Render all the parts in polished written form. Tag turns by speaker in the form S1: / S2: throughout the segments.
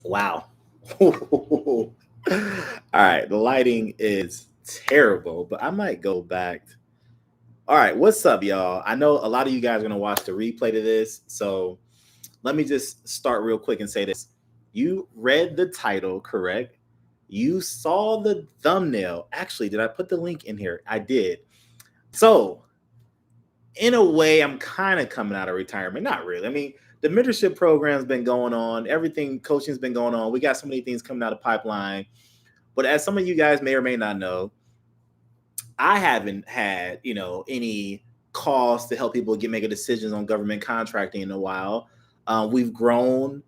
S1: Wow. All right, the lighting is terrible, but I might go back. All right, what's up, y'all? I know a lot of you guys are gonna watch the replay to this, so let me just start real quick and say this. You read the title, correct? You saw the thumbnail. Actually, did I put the link in here? I did. So, in a way, I'm kind of coming out of retirement. Not really. I mean, the mentorship program's been going on. Everything coaching's been going on. We got so many things coming out of pipeline. But as some of you guys may or may not know, I haven't had, any calls to help people get making decisions on government contracting in a while. We've grown.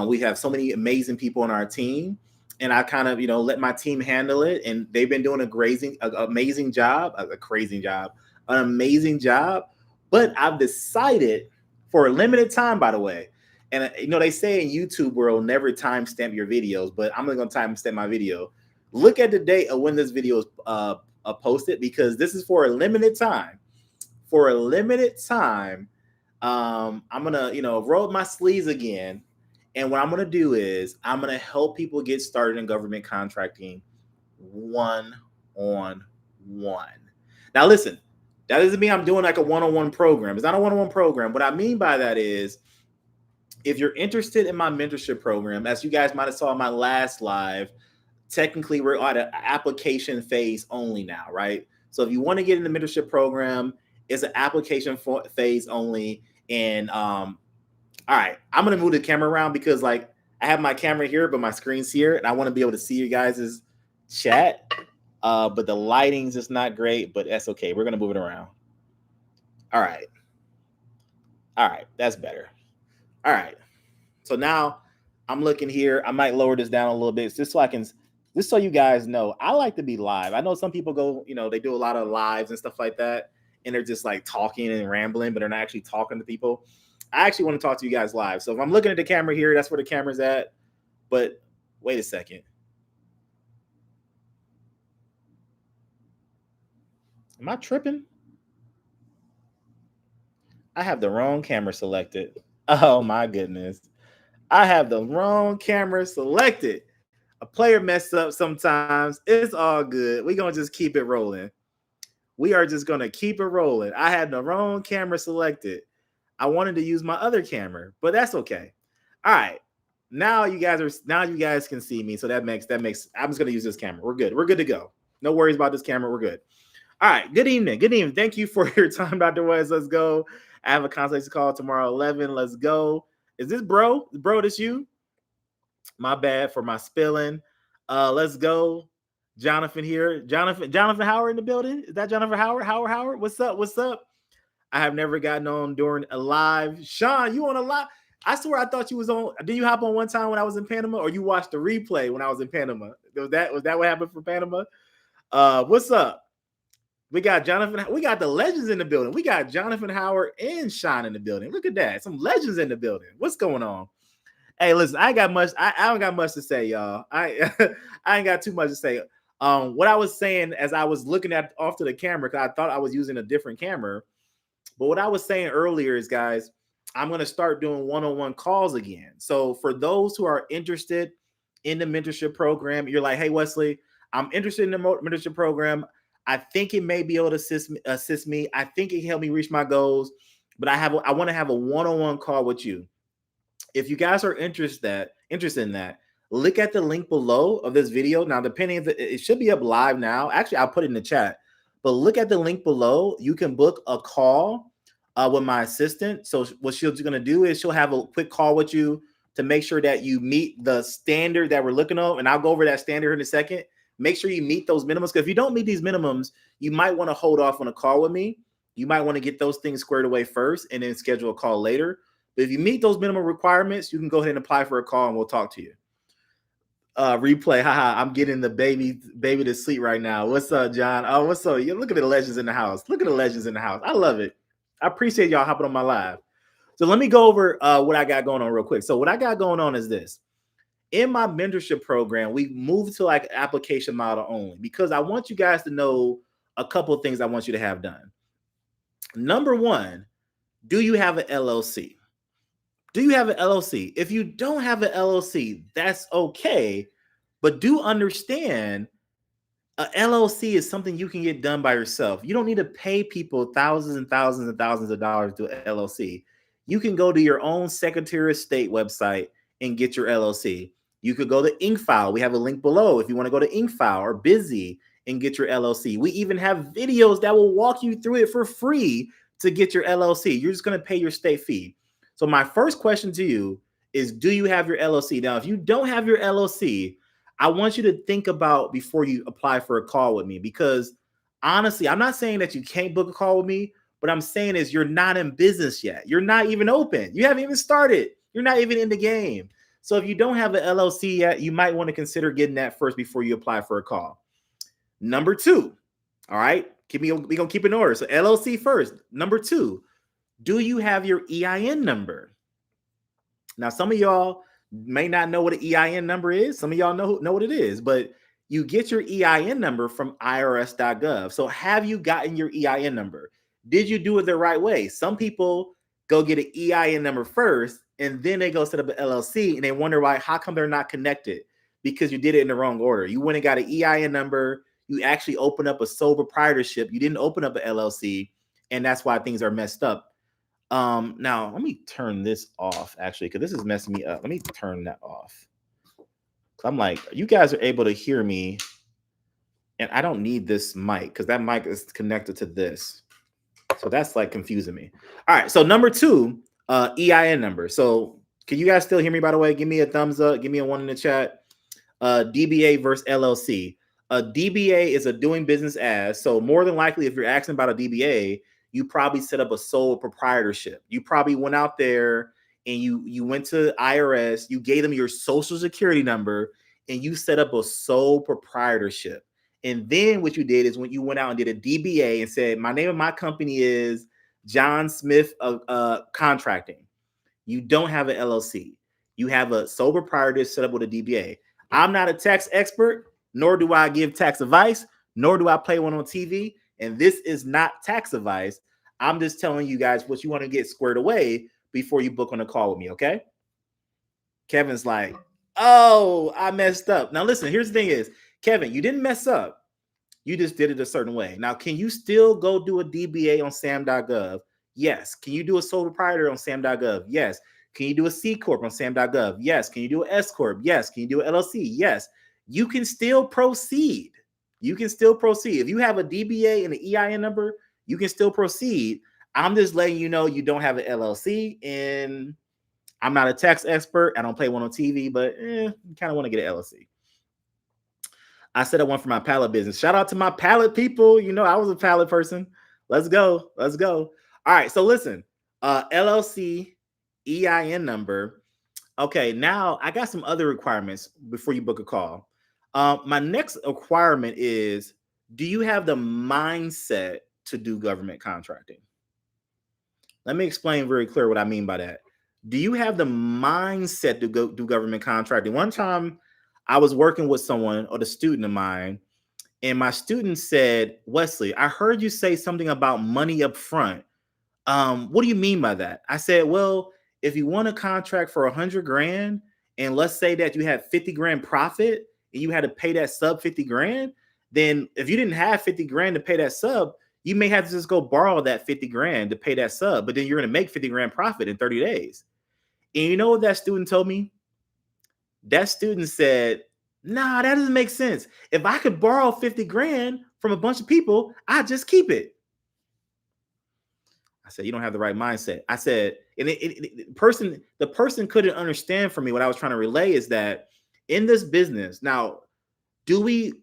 S1: We have so many amazing people on our team, and I kind of, let my team handle it, and they've been doing amazing job, a crazy job, an amazing job. But I've decided for a limited time, by the way, and they say in YouTube world never timestamp your videos, but I'm going to timestamp my video. Look at the date of when this video is posted, because this is for a limited time. For a limited time, I'm gonna, roll up my sleeves again, and what I'm gonna do is I'm gonna help people get started in government contracting one on one. Now, listen, that doesn't mean I'm doing like a one-on-one program. It's not a one-on-one program. What I mean by that is, if you're interested in my mentorship program, as you guys might have saw in my last live, technically we're at an application phase only now, right? So if you want to get in the mentorship program, it's an application phase only. And all right, I'm gonna move the camera around because like I have my camera here, but my screen's here, and I want to be able to see you guys' chat. But the lighting's just not great, but that's okay. We're gonna move it around. All right. All right, that's better. All right. So now I'm looking here. I might lower this down a little bit just so I can, just so you guys know, I like to be live. I know some people go, they do a lot of lives and stuff like that, and they're just like talking and rambling, but they're not actually talking to people. I actually want to talk to you guys live. So if I'm looking at the camera here, that's where the camera's at. But wait a second. Am I tripping? I have the wrong camera selected. Oh my goodness. I have the wrong camera selected. A player mess up sometimes. It's all good. We're going to just keep it rolling. We are just going to keep it rolling. I had the wrong camera selected. I wanted to use my other camera, but that's okay. All right. Now you guys can see me. So that makes I'm just going to use this camera. We're good. We're good to go. No worries about this camera. We're good. All right. Good evening. Good evening. Thank you for your time, Dr. West. Let's go. I have a consultation call tomorrow 11. Let's go. Is this bro? Bro, this you? My bad for my spilling. Let's go. Jonathan here. Jonathan Howard in the building. Is that Jonathan Howard? Howard. What's up? What's up? I have never gotten on during a live. Sean, you on a live? I swear I thought you was on. Did you hop on one time when I was in Panama, or you watched the replay when I was in Panama? Was that what happened for Panama? What's up? We got Jonathan. We got the legends in the building. We got Jonathan Howard and Sean in the building. Look at that. Some legends in the building. What's going on? Hey, listen, I ain't got much. I don't got much to say, y'all. I I ain't got too much to say. What I was saying as I was looking at off to the camera, because I thought I was using a different camera. But what I was saying earlier is, guys, I'm gonna start doing one-on-one calls again. So for those who are interested in the mentorship program, you're like, hey Wesley, I'm interested in the mentorship program. I think it may be able to assist me. I think it can help me reach my goals. But I want to have a one-on-one call with you. If you guys are interested in that, look at the link below of this video. Now, depending if it should be up live now. Actually, I'll put it in the chat. But look at the link below. You can book a call with my assistant. So what she's going to do is she'll have a quick call with you to make sure that you meet the standard that we're looking at. And I'll go over that standard in a second. Make sure you meet those minimums, because if you don't meet these minimums, you might want to hold off on a call with me. You might want to get those things squared away first and then schedule a call later. But if you meet those minimum requirements, you can go ahead and apply for a call and we'll talk to you. Replay, haha, I'm getting the baby to sleep right now. What's up, John? Oh, what's up? Look at the legends in the house. Look at the legends in the house. I love it. I appreciate y'all hopping on my live. So let me go over what I got going on real quick. So what I got going on is this. In my mentorship program, we moved to like application model only, because I want you guys to know a couple of things I want you to have done. Number one, do you have an LLC? Do you have an LLC? If you don't have an LLC, that's okay. But do understand a LLC is something you can get done by yourself. You don't need to pay people thousands and thousands and thousands of dollars to an LLC. You can go to your own Secretary of State website and get your LLC. You could go to InkFile. We have a link below if you want to go to InkFile or Busy and get your LLC. We even have videos that will walk you through it for free to get your LLC. You're just going to pay your state fee. So my first question to you is, do you have your LLC? Now, if you don't have your LLC, I want you to think about before you apply for a call with me, because honestly, I'm not saying that you can't book a call with me. What I'm saying is you're not in business yet. You're not even open. You haven't even started. You're not even in the game. So if you don't have an LLC yet, you might want to consider getting that first before you apply for a call. Number two, all right, we're going to keep it in order. So LLC first. Number two, do you have your EIN number? Now, some of y'all may not know what an EIN number is. Some of y'all know what it is, but you get your EIN number from irs.gov. So have you gotten your EIN number? Did you do it the right way? Some people go get an EIN number first, and then they go set up an LLC, and they wonder why, how come they're not connected? Because you did it in the wrong order. You went and got an EIN number. You actually opened up a sole proprietorship. You didn't open up an LLC, and that's why things are messed up. Now let me turn this off actually, because this is messing me up. Let me turn that off. I'm like, you guys are able to hear me, and I don't need this mic because that mic is connected to this. So that's like confusing me. All right. So number two, EIN number. So can you guys still hear me, by the way? Give me a thumbs up. Give me a one in the chat. DBA versus LLC. A DBA is a doing business as. So more than likely, if you're asking about a DBA, you probably set up a sole proprietorship. You probably went out there and you went to IRS, you gave them your social security number, and you set up a sole proprietorship. And then what you did is when you went out and did a DBA and said, my name of my company is John Smith Contracting. You don't have an LLC. You have a sole proprietor set up with a DBA. I'm not a tax expert, nor do I give tax advice, nor do I play one on TV. And this is not tax advice. I'm just telling you guys what you want to get squared away before you book on a call with me, okay? Kevin's like, oh, I messed up. Now listen, here's the thing is, Kevin, you didn't mess up. You just did it a certain way. Now, can you still go do a DBA on sam.gov? Yes. Can you do a sole proprietor on sam.gov? Yes. Can you do a C Corp on sam.gov? Yes. Can you do an S Corp? Yes. Can you do an LLC? Yes. You can still proceed. You can still proceed. If you have a DBA and an EIN number, you can still proceed. I'm just letting you know you don't have an LLC, and I'm not a tax expert. I don't play one on TV, but you kind of want to get an LLC. I set up one for my pallet business. Shout out to my pallet people. You know, I was a pallet person. Let's go. Let's go. All right. So listen, LLC, EIN number. Okay. Now I got some other requirements before you book a call. My next requirement is, do you have the mindset to do government contracting? Let me explain very clear what I mean by that. Do you have the mindset to go do government contracting? One time I was working with someone, or the student of mine, and my student said, Wesley, I heard you say something about money up front. What do you mean by that? I said, well, if you want a contract for 100 grand, and let's say that you had 50 grand profit and you had to pay that sub 50 grand, then if you didn't have 50 grand to pay that sub, you may have to just go borrow that 50 grand to pay that sub, but then you're going to make 50 grand profit in 30 days. And you know what that student told me? That student said, nah, that doesn't make sense. If I could borrow 50 grand from a bunch of people, I'd just keep it. I said, you don't have the right mindset. I said, and the person couldn't understand for me what I was trying to relay is that in this business, now, do we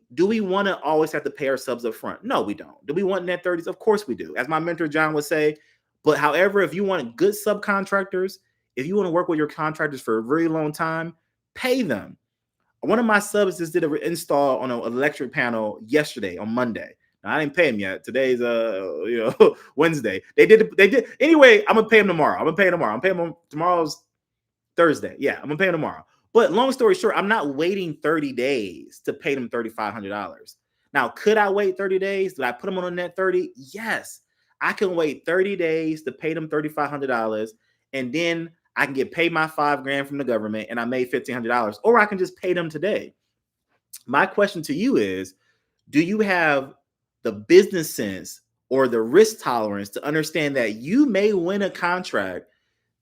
S1: want to always have to pay our subs up front? No, we don't. Do we want net 30s? Of course we do. As my mentor John would say. But however, if you want good subcontractors, if you want to work with your contractors for a very long time, pay them. One of my subs just did an install on an electric panel yesterday on Monday. Now, I didn't pay him yet. Today's Wednesday. They did. Anyway, I'm gonna pay him tomorrow. I'm paying him tomorrow's Thursday. Yeah, I'm gonna pay him tomorrow. But long story short, I'm not waiting 30 days to pay them $3,500. Now, could I wait 30 days? Did I put them on a net 30? Yes, I can wait 30 days to pay them $3,500, and then I can get paid my $5,000 from the government and I made $1,500, or I can just pay them today. My question to you is, do you have the business sense or the risk tolerance to understand that you may win a contract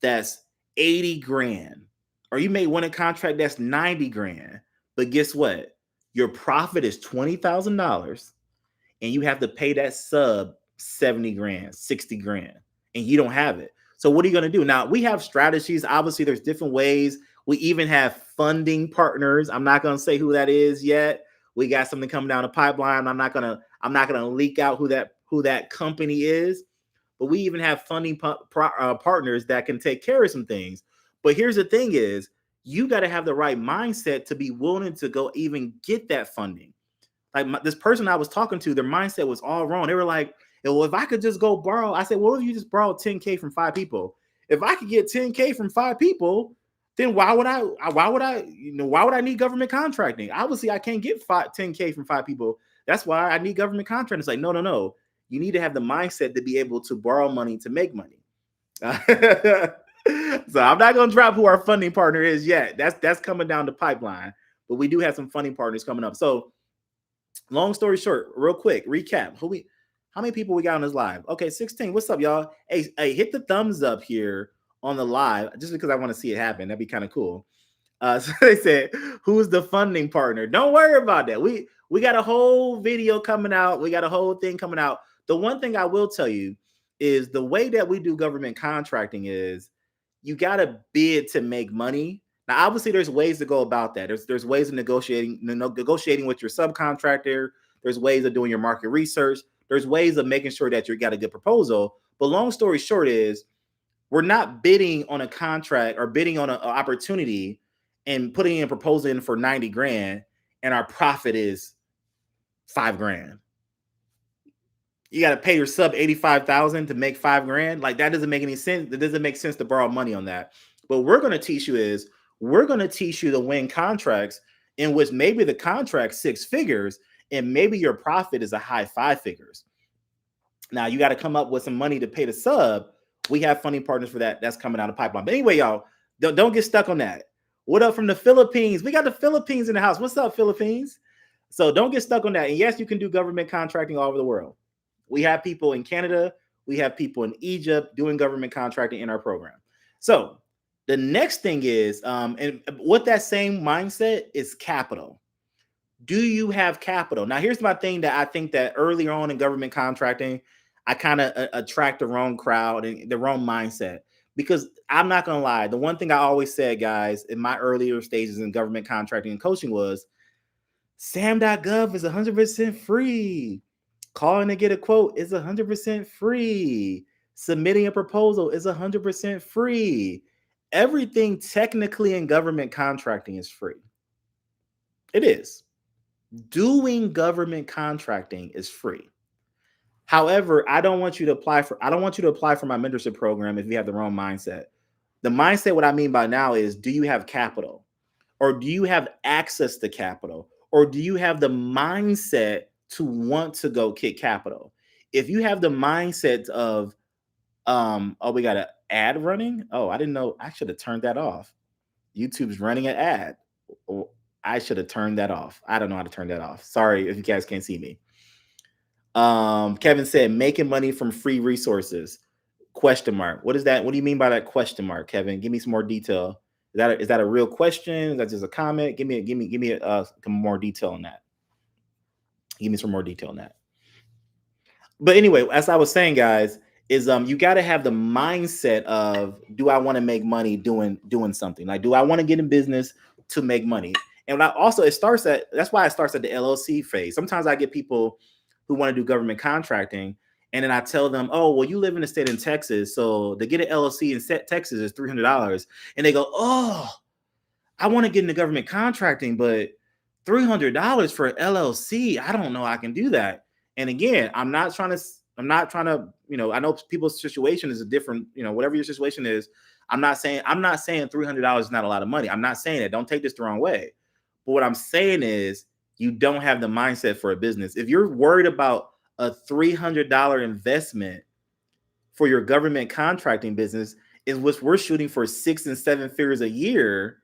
S1: that's 80 grand, or you may win a contract that's 90 grand, but guess what? Your profit is $20,000 and you have to pay that sub 70 grand, 60 grand, and you don't have it. So what are you going to do? Now, we have strategies. Obviously, there's different ways. We even have funding partners. I'm not going to say who that is yet. We got something coming down the pipeline. I'm not gonna leak out who that company is, but we even have funding partners that can take care of some things. But here's the thing is, you got to have the right mindset to be willing to go even get that funding. Like this person I was talking to, their mindset was all wrong. They were like, well, if I could just go borrow, I said, well, if you just borrow 10K from 5 people, if I could get 10K from 5 people, then why would I need government contracting? Obviously, I can't get 10K from 5 people. That's why I need government contracting. It's like, no. You need to have the mindset to be able to borrow money to make money. So I'm not going to drop who our funding partner is yet. That's coming down the pipeline. But we do have some funding partners coming up. So long story short, real quick, recap. How many people we got on this live? Okay, 16. What's up, y'all? Hey, hit the thumbs up here on the live, just because I want to see it happen. That'd be kind of cool. So they said, who's the funding partner? Don't worry about that. We got a whole video coming out. We got a whole thing coming out. The one thing I will tell you is the way that we do government contracting is you got to bid to make money. Now, obviously, there's ways to go about that. There's ways of negotiating with your subcontractor. There's ways of doing your market research. There's ways of making sure that you got a good proposal. But long story short is, we're not bidding on a contract or bidding on an opportunity and putting in a proposal in for 90 grand and our profit is 5 grand. You got to pay your sub 85,000 to make 5 grand. Like, that doesn't make any sense. It doesn't make sense to borrow money on that. But we're going to teach you to win contracts in which maybe the contract 6 figures and maybe your profit is a high 5 figures. Now, you got to come up with some money to pay the sub. We have funding partners for that. That's coming out of the pipeline. But anyway, y'all, don't get stuck on that. What up from the Philippines? We got the Philippines in the house. What's up, Philippines? So don't get stuck on that. And yes, you can do government contracting all over the world. We have people in Canada. We have people in Egypt doing government contracting in our program. So the next thing is, and with that same mindset is capital. Do you have capital? Now, here's my thing that I think that earlier on in government contracting, I kind of attract the wrong crowd and the wrong mindset, because I'm not going to lie. The one thing I always said, guys, in my earlier stages in government contracting and coaching was sam.gov is 100% free. Calling to get a quote is 100% free. Submitting a proposal is 100% free. Everything technically in government contracting is free. It is. Doing government contracting is free. However, I don't want you to apply for my mentorship program if you have the wrong mindset. The mindset, what I mean by now is, do you have capital? Or do you have access to capital? Or do you have the mindset to want to go get capital? If you have the mindset of, we got an ad running? Oh, I didn't know. I should have turned that off. YouTube's running an ad. Oh, I should have turned that off. I don't know how to turn that off. Sorry if you guys can't see me. Kevin said, making money from free resources, ? What is that? What do you mean by that ? Kevin, give me some more detail. Is that a real question? Is that just a comment? Give me some more detail on that. Give me some more detail on that. But anyway, as I was saying, guys, is you got to have the mindset of, do I want to make money doing something? Like, do I want to get in business to make money? And that's why it starts at the LLC phase. Sometimes I get people who want to do government contracting, and then I tell them, oh, well, you live in a state in Texas, so to get an LLC in Texas is $300. And they go, oh, I want to get into government contracting, but $300 for an LLC, I don't know I can do that. And again, I'm not trying to, I know people's situation is a different, whatever your situation is. I'm not saying $300 is not a lot of money. I'm not saying that. Don't take this the wrong way. But what I'm saying is, you don't have the mindset for a business. If you're worried about a $300 investment for your government contracting business, is what we're shooting for 6 and 7 figures a year,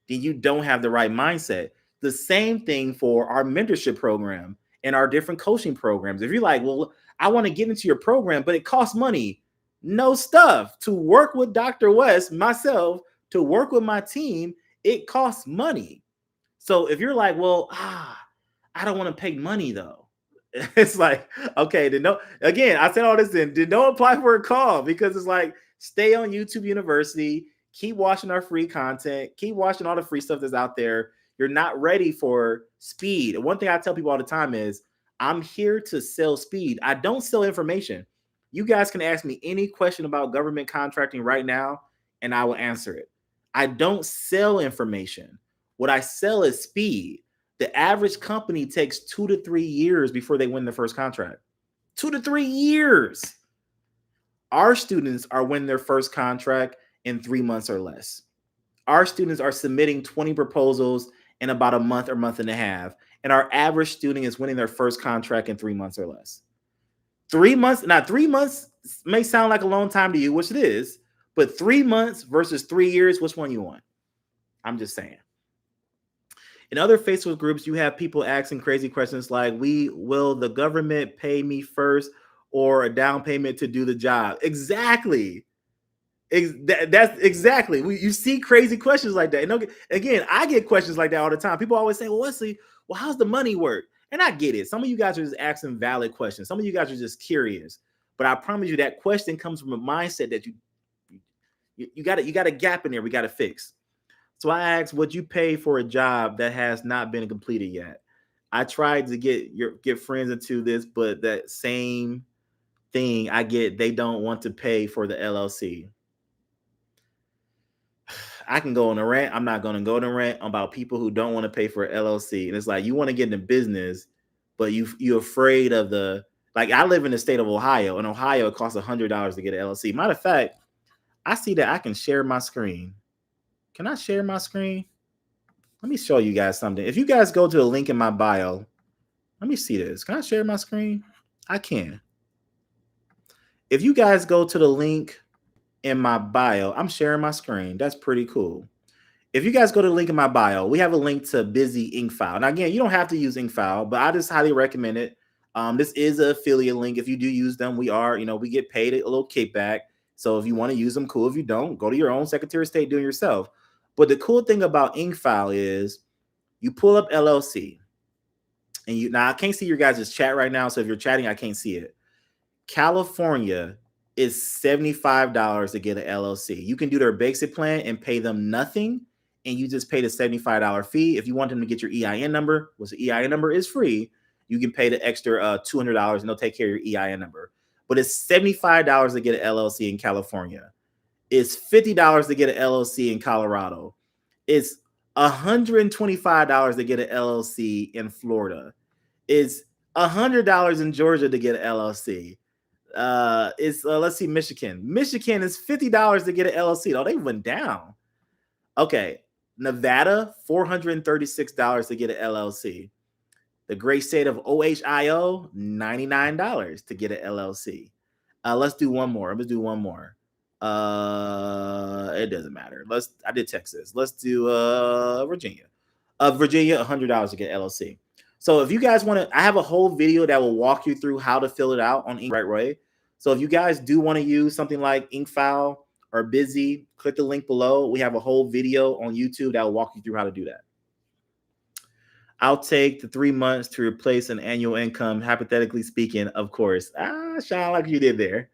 S1: then you don't have the right mindset. The same thing for our mentorship program and our different coaching programs. If you're like, well, I want to get into your program, but it costs money. No stuff. To work with Dr. West, myself, to work with my team, it costs money. So if you're like, well, I don't want to pay money though. It's like, okay, then no, again, I said all this then don't apply for a call, because it's like, stay on YouTube University, keep watching our free content, keep watching all the free stuff that's out there. You're not ready for speed. One thing I tell people all the time is, I'm here to sell speed. I don't sell information. You guys can ask me any question about government contracting right now, and I will answer it. I don't sell information. What I sell is speed. The average company takes 2 to 3 years before they win their first contract. 2 to 3 years. Our students are winning their first contract in 3 months or less. Our students are submitting 20 proposals in about a month or month and a half. And our average student is winning their first contract in 3 months or less. 3 months, now 3 months may sound like a long time to you, which it is, but 3 months versus 3 years, which one you want? I'm just saying. In other Facebook groups, you have people asking crazy questions like, will the government pay me first or a down payment to do the job? Exactly. That's exactly. You see crazy questions like that. And again, I get questions like that all the time. People always say, well, Wesley, how's the money work? And I get it. Some of you guys are just asking valid questions. Some of you guys are just curious. But I promise you that question comes from a mindset that you got a gap in there we got to fix. So I asked, would you pay for a job that has not been completed yet? I tried to get friends into this, but that same thing I get, they don't want to pay for the LLC. I can go on a rant. I'm not going to go on a rant about people who don't want to pay for an LLC. And it's like, you want to get into business, but you're afraid of like, I live in the state of Ohio. In Ohio, it costs $100 to get an LLC. Matter of fact, I see that I can share my screen. Can I share my screen? Let me show you guys something. If you guys go to the link in my bio, let me see this. Can I share my screen? I can. If you guys go to the link in my bio, I'm sharing my screen. That's pretty cool. If you guys go to the link in my bio, we have a link to Busy Ink File. Now, again, you don't have to use Ink File, but I just highly recommend it. This is an affiliate link. If you do use them, we get paid a little kickback. So if you want to use them, cool. If you don't, go to your own Secretary of State, do it yourself. But the cool thing about Ink File is you pull up LLC. And now I can't see your guys' chat right now. So if you're chatting, I can't see it. California is $75 to get an LLC. You can do their basic plan and pay them nothing, and you just pay the $75 fee. If you want them to get your EIN number, which the EIN number is free, you can pay the extra $200 and they'll take care of your EIN number. But it's $75 to get an LLC in California. It's $50 to get an LLC in Colorado. It's $125 to get an LLC in Florida. It's $100 in Georgia to get an LLC. Let's see, Michigan. Michigan is $50 to get an LLC. Oh, they went down. Okay. Nevada, $436 to get an LLC. The great state of Ohio, $99 to get an LLC. Let's do one more. Let's do one more. It doesn't matter. I did Texas. Let's do Virginia. Virginia, $100 to get LLC. So if you guys want to, I have a whole video that will walk you through how to fill it out on Ink right way. So if you guys do want to use something like Inkfile or Busy, click the link below. We have a whole video on YouTube that will walk you through how to do that. I'll take the 3 months to replace an annual income, hypothetically speaking, of course. Sean, like you did there.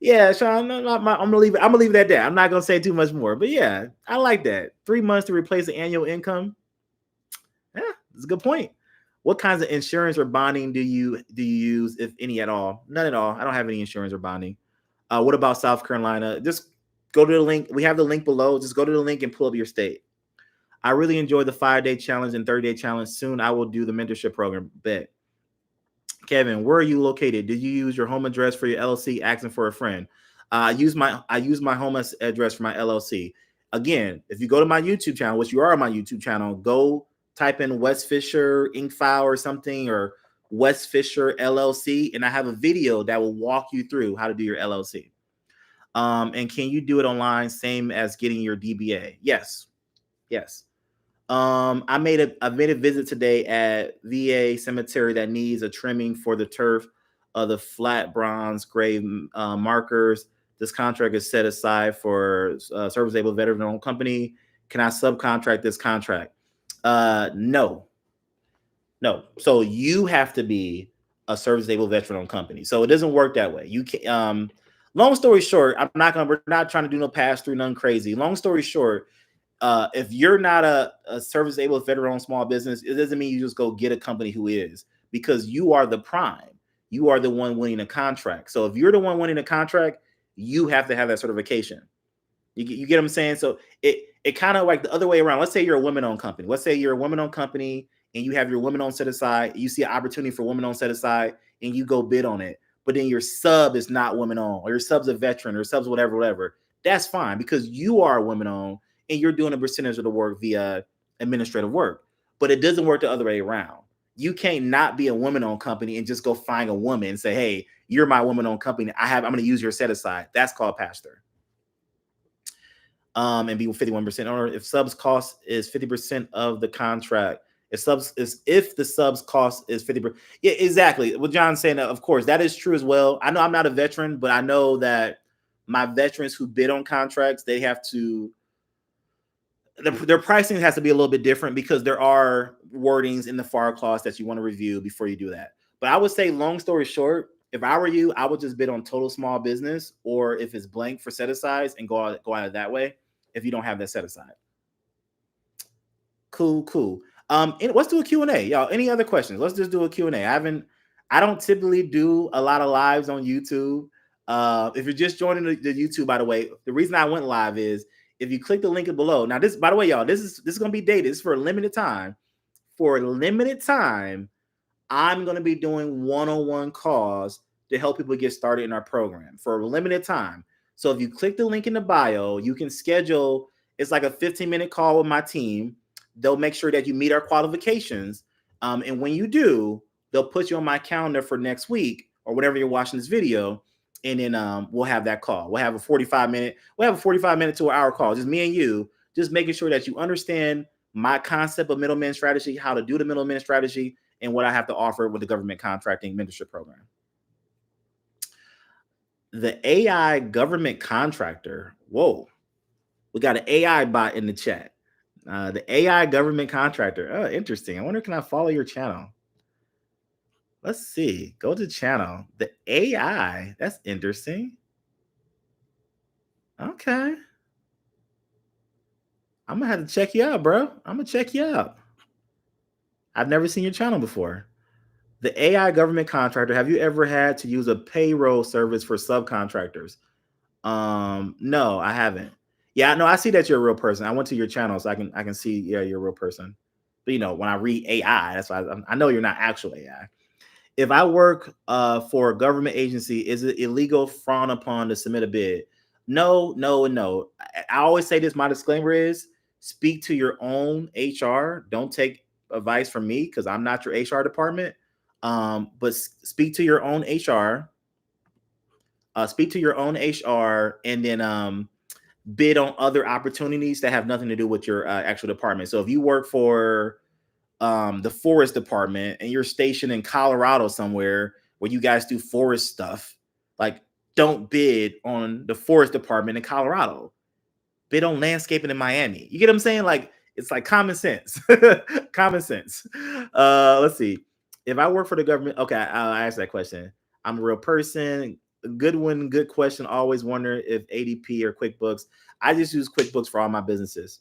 S1: Yeah, Sean, I'm gonna leave it at that. I'm not gonna say too much more, but yeah, I like that. 3 months to replace the annual income. Yeah, that's a good point. What kinds of insurance or bonding do you use, if any at all? None at all. I don't have any insurance or bonding. What about South Carolina? Just go to the link. We have the link below. Just go to the link and pull up your state. I really enjoy the 5-day challenge and 30-day challenge. Soon I will do the mentorship program. Bet. Kevin, where are you located? Did you use your home address for your LLC asking for a friend? I use my home address for my LLC. Again, if you go to my YouTube channel, which you are on my YouTube channel, go type in West Fisher Inkfile or something, or West Fisher LLC, and I have a video that will walk you through how to do your LLC. And can you do it online, same as getting your DBA? Yes. I made a visit today at VA cemetery that needs a trimming for the turf of the flat bronze grave markers. This contract is set aside for service-able veteran-owned company. Can I subcontract this contract? No. So you have to be a service-able veteran-owned company. So it doesn't work that way. You can. Long story short, we're not trying to do no pass-through, none crazy. Long story short, if you're not a service-able veteran-owned small business, it doesn't mean you just go get a company who is, because you are the prime. You are the one winning a contract. So if you're the one winning a contract, you have to have that certification. You get what I'm saying? So it kind of like the other way around. Let's say you're a women-owned company. Let's say you're a women-owned company and you have your women-owned set aside. You see an opportunity for women-owned set aside and you go bid on it. But then your sub is not women-owned, or your sub's a veteran, or sub's whatever. That's fine, because you are women-owned and you're doing a percentage of the work via administrative work. But it doesn't work the other way around. You can't not be a woman-owned company and just go find a woman and say, hey, you're my woman-owned company. I'm going to use your set aside. That's called pass-through. And be 51% owner. If subs cost is 50% of the contract, if the subs cost is 50%. Yeah, exactly. What John's saying, of course, that is true as well. I know I'm not a veteran, but I know that my veterans who bid on contracts, they have to, their pricing has to be a little bit different, because there are wordings in the FAR clause that you want to review before you do that. But I would say, long story short, if I were you, I would just bid on total small business, or if it's blank for set asides, and go out of that way if you don't have that set aside. Cool. Let's do a Q&A, y'all. Any other questions? Let's just do a Q&A. I don't typically do a lot of lives on YouTube. If you're just joining the YouTube, by the way, the reason I went live is if you click the link below. Now, this, by the way, y'all, this is going to be dated. This is for a limited time. For a limited time, I'm going to be doing one-on-one calls to help people get started in our program for a limited time. So if you click the link in the bio, you can schedule, it's like a 15-minute call with my team. They'll make sure that you meet our qualifications. And when you do, they'll put you on my calendar for next week or whenever you're watching this video. And then we'll have that call. We'll have a 45-minute to an hour call, just me and you, just making sure that you understand my concept of middleman strategy, how to do the middleman strategy, and what I have to offer with the government contracting mentorship program. The AI government contractor. Whoa, we got an AI bot in the chat. The AI government contractor. Oh, interesting. I wonder, can I follow your channel? Let's see. Go to channel. The AI. That's interesting. Okay. I'm going to have to check you out, bro. I'm going to check you out. I've never seen your channel before. The AI government contractor. Have you ever had to use a payroll service for subcontractors? No, I haven't. Yeah, no, I see that you're a real person. I went to your channel, so I can see, yeah, you're a real person. But when I read AI, that's why I know you're not actual AI. If I work for a government agency, is it illegal, frowned upon to submit a bid? No. I always say this. My disclaimer is, speak to your own HR. Don't take advice from me, because I'm not your HR department. But speak to your own HR. And then bid on other opportunities that have nothing to do with your actual department. So if you work for the forest department and you're stationed in Colorado somewhere where you guys do forest stuff, like, don't bid on the forest department in Colorado. Bid on landscaping in Miami. You get what I'm saying? Like, it's like common sense. Common sense. Let's see. If I work for the government, okay, I'll ask that question. I'm a real person. Good one. Good question. Always wonder if ADP or QuickBooks. I just use QuickBooks for all my businesses.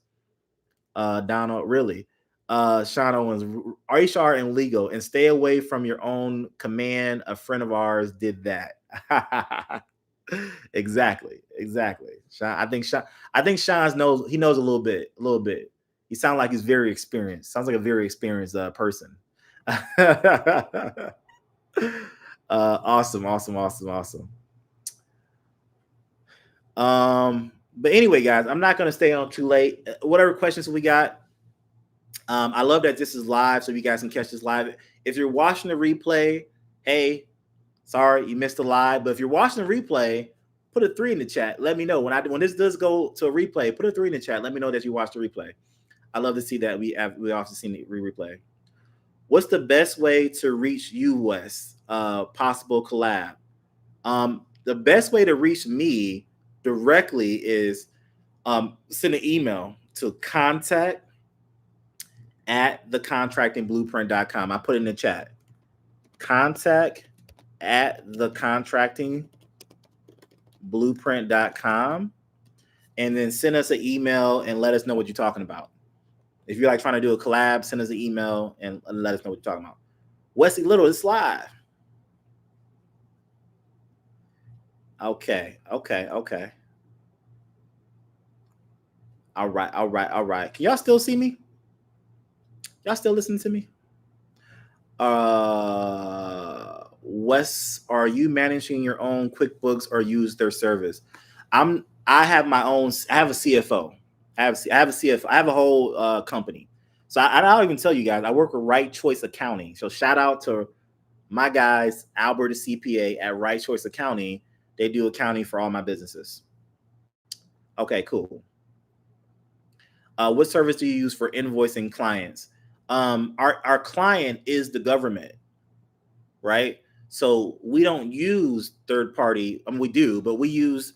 S1: Donald, really? Sean Owens, HR and legal, and stay away from your own command. A friend of ours did that. Exactly. Sean, I think Sean knows. He knows a little bit. He sounds like he's very experienced. Sounds like a very experienced person. Awesome. But anyway, guys, I'm not going to stay on too late. Whatever questions we got, I love that this is live, so you guys can catch this live. If you're watching the replay, hey, sorry you missed the live. But if you're watching the replay, put a 3 in the chat. Let me know when this does go to a replay. Put a 3 in the chat. Let me know that you watched the replay. I love to see that we also seen the replay. What's the best way to reach you, Wes? Possible collab. The best way to reach me directly is send an email to contact@thecontractingblueprint.com. I put it in the chat. Contact@thecontractingblueprint.com, and then send us an email and let us know what you're talking about. If you're like trying to do a collab, send us an email and let us know what you're talking about. Wesley Little, it's live. Okay. All right. Can y'all still see me? Y'all still listening to me? Wes, are you managing your own QuickBooks or use their service? I have my own. I have a CFO. I have a CFO. I have a whole company. So I'll even tell you guys, I work with Right Choice Accounting. So shout out to my guys, Albert, the CPA at Right Choice Accounting. They do accounting for all my businesses. Okay, cool. What service do you use for invoicing clients? Our client is the government, right? So we don't use third party. We do, but we use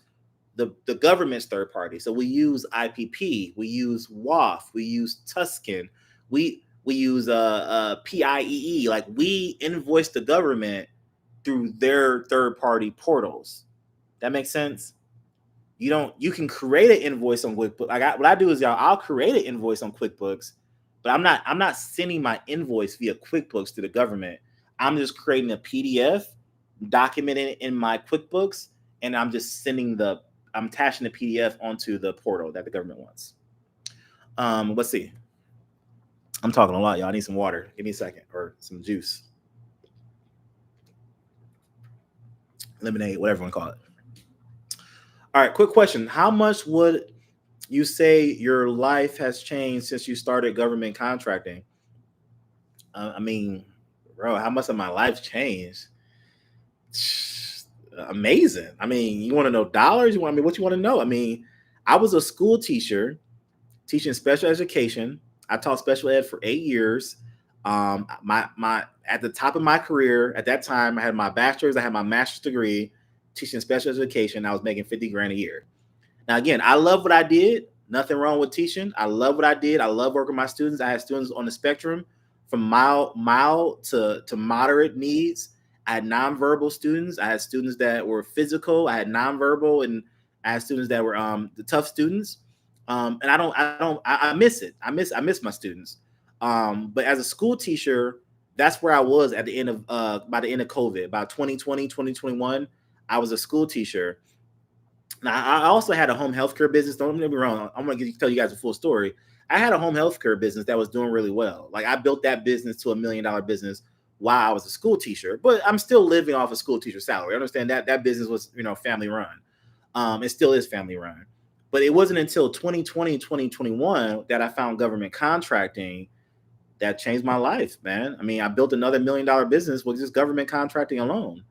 S1: the government's third party. So we use IPP, we use WAF, we use Tuscan, we use PIEE. Like we invoice the government through their third party portals. That makes sense. You can create an invoice on QuickBooks. What I do is I'll create an invoice on QuickBooks, but I'm not sending my invoice via QuickBooks to the government. I'm just creating a PDF, documenting it in my QuickBooks, and I'm just I'm attaching the PDF onto the portal that the government wants. Let's see. I'm talking a lot, y'all. I need some water. Give me a second, or some juice. Lemonade, whatever you want to call it. All right, quick question. How much would you say your life has changed since you started government contracting? I mean, bro, how much of my life changed? Amazing. I mean, you want to know dollars? What you want to know? I mean, I was a school teacher teaching special education. I taught special ed for 8 years. My at the top of my career at that time, I had my bachelor's, I had my master's degree teaching special education. I was making $50,000 a year. Now, again, I love what I did. Nothing wrong with teaching. I love what I did. I love working with my students. I had students on the spectrum from mild to moderate needs. I had nonverbal students. I had students that were physical. I had nonverbal, and I had students that were the tough students. And I miss it. I miss my students. But as a school teacher, that's where I was at the end of by the end of COVID, about 2020, 2021. I was a school teacher. Now, I also had a home healthcare business. Don't get me wrong. I'm going to tell you guys a full story. I had a home healthcare business that was doing really well. Like I built that business to $1 million business while I was a school teacher, but I'm still living off a school teacher salary. I understand that business was, family run. It still is family run. But it wasn't until 2020, 2021 that I found government contracting that changed my life, man. I mean, I built another $1 million business with just government contracting alone.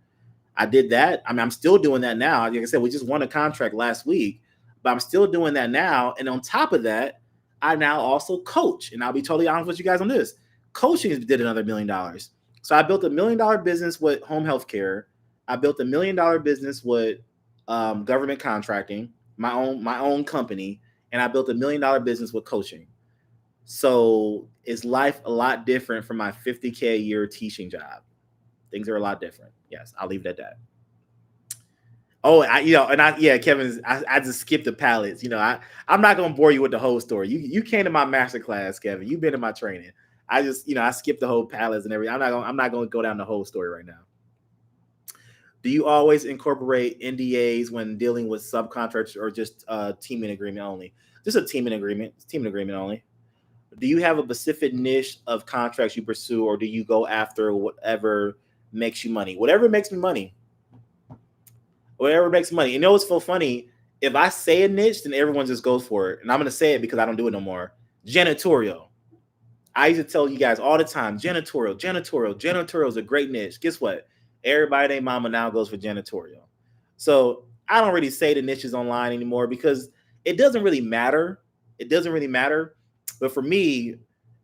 S1: I did that. I mean, I'm still doing that now. Like I said, we just won a contract last week, but I'm still doing that now. And on top of that, I now also coach. And I'll be totally honest with you guys on this. Coaching did another $1 million. So I built a $1 million business with home health care. I built a $1 million business with government contracting, my own company, and I built a $1 million business with coaching. So is life a lot different from my $50,000 a year teaching job? Things are a lot different. Yes, I'll leave it at that. Oh, Kevin, I just skipped the pallets. I'm not gonna bore you with the whole story. You came to my master class, Kevin. You've been in my training. I just, I skipped the whole pallets and everything. I'm not gonna go down the whole story right now. Do you always incorporate NDAs when dealing with subcontractors or just teaming agreement only? Just a teaming agreement. It's teaming agreement only. Do you have a specific niche of contracts you pursue, or do you go after whatever makes you money? Whatever makes me money. Whatever makes money. It's so funny. If I say a niche, then everyone just goes for it. And I'm going to say it because I don't do it no more. Janitorial. I used to tell you guys all the time, janitorial is a great niche. Guess what? Everybody named mama now goes for janitorial. So I don't really say the niches online anymore because it doesn't really matter. It doesn't really matter. But for me,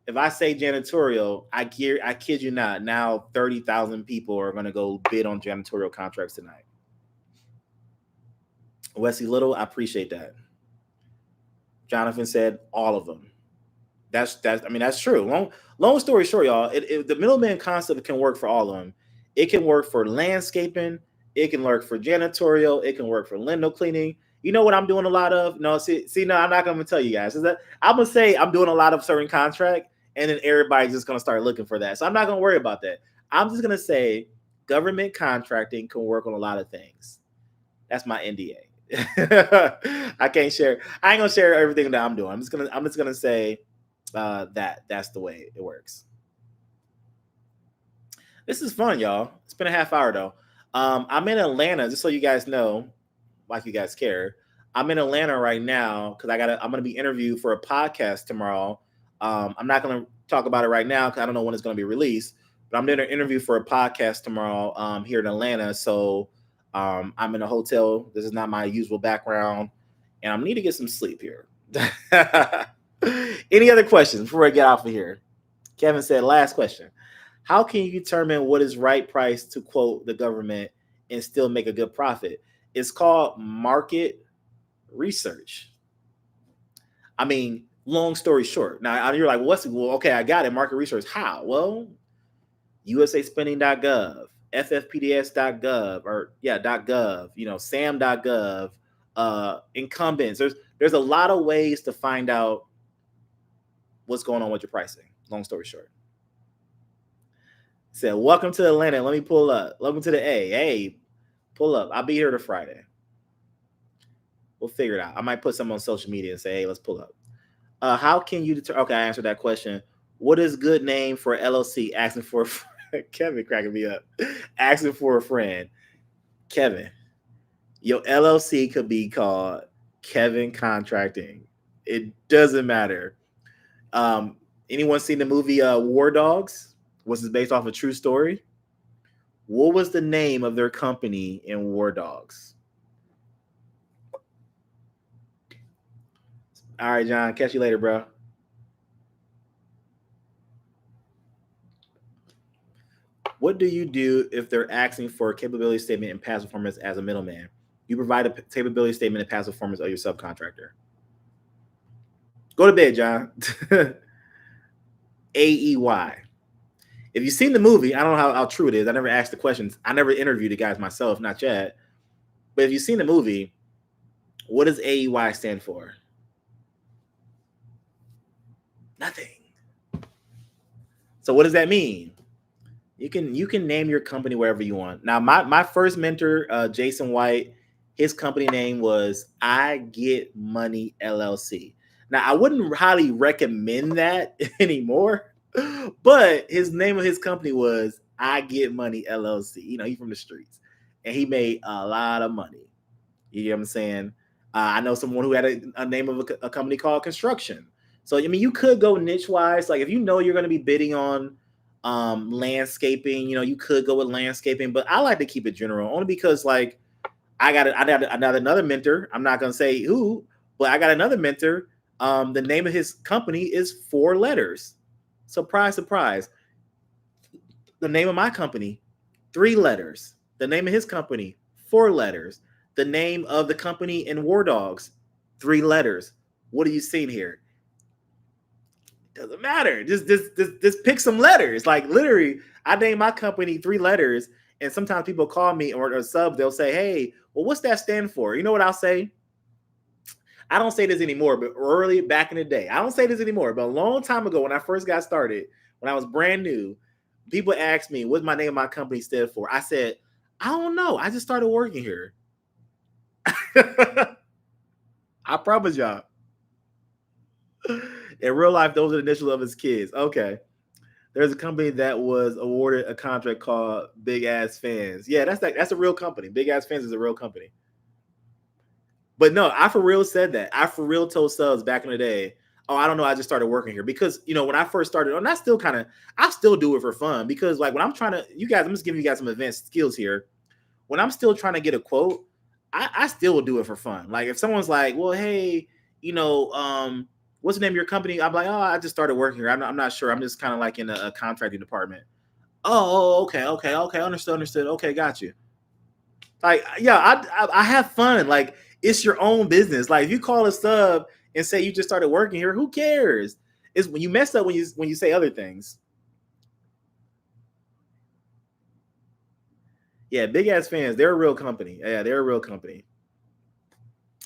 S1: if I say janitorial, I kid you not, now 30,000 people are going to go bid on janitorial contracts tonight. Wesley Little, I appreciate that. Jonathan said all of them. That's true. Long story short, y'all, the middleman concept can work for all of them. It can work for landscaping. It can work for janitorial. It can work for window cleaning. You know what I'm doing a lot of? No, no, I'm not going to tell you guys. I'm going to say I'm doing a lot of certain contract, and then everybody's just going to start looking for that. So I'm not going to worry about that. I'm just going to say government contracting can work on a lot of things. That's my NDA. I can't share. I ain't gonna share everything that I'm doing. I'm just gonna say that's the way it works. This is fun, y'all. It's been a half hour though. I'm in Atlanta, just so you guys know, like you guys care. I'm in Atlanta right now because I'm gonna be interviewed for a podcast tomorrow. I'm not gonna talk about it right now because I don't know when it's gonna be released. But I'm doing an interview for a podcast tomorrow here in Atlanta. So I'm in a hotel. This is not my usual background, and I need to get some sleep here. Any other questions before I get off of here? Kevin said, last question. How can you determine what is right price to quote the government and still make a good profit? It's called market research. I mean, long story short. Now, you're like, okay, I got it. Market research. How? Well, USAspending.gov, FFPDS.gov, .gov, sam.gov, incumbents. There's a lot of ways to find out what's going on with your pricing. Long story short. Said, welcome to Atlanta. Let me pull up. Welcome to the A. Hey, pull up. I'll be here to Friday. We'll figure it out. I might put some on social media and say, hey, let's pull up. How can you determine? Okay, I answered that question. What is good name for LLC? Asking for a friend. Kevin cracking me up. Asking for a friend. Kevin, your LLC could be called Kevin Contracting. It doesn't matter. Anyone seen the movie War Dogs? Was it based off a true story? What was the name of their company in War Dogs? All right, John. Catch you later, bro. What do you do if they're asking for a capability statement and past performance as a middleman? You provide a capability statement and past performance of your subcontractor. Go to bed, John. AEY. If you've seen the movie, I don't know how true it is. I never asked the questions. I never interviewed the guys myself, not yet. But if you've seen the movie, what does AEY stand for? Nothing. So what does that mean? You can name your company wherever you want. Now, my first mentor, Jason White, his company name was I Get Money LLC. Now, I wouldn't highly recommend that anymore, but his name of his company was I Get Money LLC. You know, he's from the streets, and he made a lot of money. You get what I'm saying? I know someone who had a name of a company called Construction. So, I mean, you could go niche-wise. Like, if you know you're going to be bidding on landscaping, you could go with landscaping, but I like to keep it general only because, like, I got another mentor. I'm not going to say who, but I got another mentor. The name of his company is 4 letters. Surprise, surprise. The name of my company, 3 letters. The name of his company, 4 letters. The name of the company in War Dogs, 3 letters. What are you seeing here? Doesn't matter. Just pick some letters. Like, literally, I name my company 3 letters, and sometimes people call me or sub. They'll say, "Hey, well, what's that stand for?" You know what I'll say? I don't say this anymore, but early back in the day, I don't say this anymore. But a long time ago, when I first got started, when I was brand new, people asked me what my name of my company stood for. I said, "I don't know. I just started working here." I promise y'all. In real life, those are the initials of his kids. Okay. There's a company that was awarded a contract called Big Ass Fans. Yeah, that's a real company. Big Ass Fans is a real company. But no, I for real said that. I for real told subs back in the day, oh, I don't know, I just started working here. Because, when I first started, and I still do it for fun. Because, like, when I'm trying to, I'm just giving you guys some advanced skills here. When I'm still trying to get a quote, I still would do it for fun. Like if someone's like, well, hey, what's the name of your company? I'm like, oh, I just started working here. I'm not sure. I'm just kind of like in a contracting department. Oh, okay. Understood. Okay, got you. Like, yeah, I have fun. Like, it's your own business. Like, if you call a sub and say you just started working here, who cares? It's when you mess up when you say other things. Yeah, big ass fans. They're a real company. Yeah, they're a real company.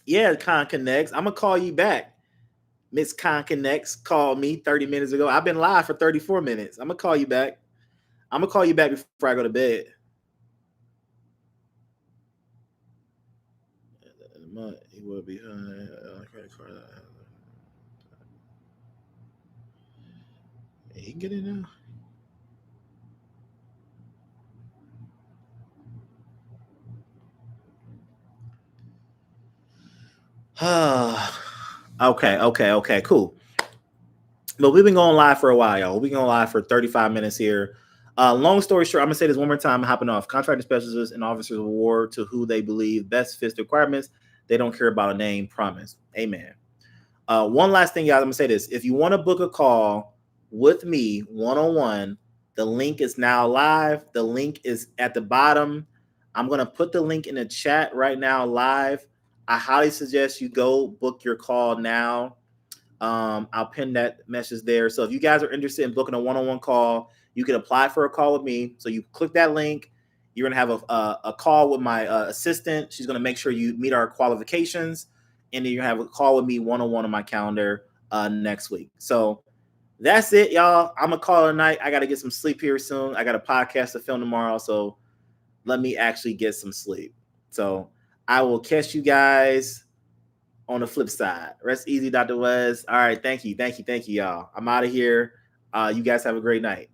S1: Yeah, Con Connects. I'm gonna call you back. Miss Con Connects called me 30 minutes ago. I've been live for 34 minutes. I'm gonna call you back. I'm gonna call you back before I go to bed. He will be credit card. He can get in now. Okay, cool. But we've been going live for a while, y'all. We've been going live for 35 minutes here. Long story short, I'm gonna say this one more time. I'm hopping off. Contracting specialists and officers award to who they believe best fits the requirements. They don't care about a name. Promise. Amen. One last thing, y'all. I'm gonna say this. If you want to book a call with me one-on-one, the link is now live. The link is at the bottom. I'm gonna put the link in the chat right now live. I highly suggest you go book your call now. I'll pin that message there. So if you guys are interested in booking a one-on-one call, you can apply for a call with me. So you click that link. You're gonna have a call with my assistant. She's gonna make sure you meet our qualifications, and then you have a call with me one-on-one on my calendar next week. So that's it, y'all. I'm gonna call it a night. I gotta get some sleep here soon. I got a podcast to film tomorrow, so let me actually get some sleep. So I will catch you guys on the flip side. Rest easy, Dr. Wes. All right, thank you, y'all. I'm out of here. You guys have a great night.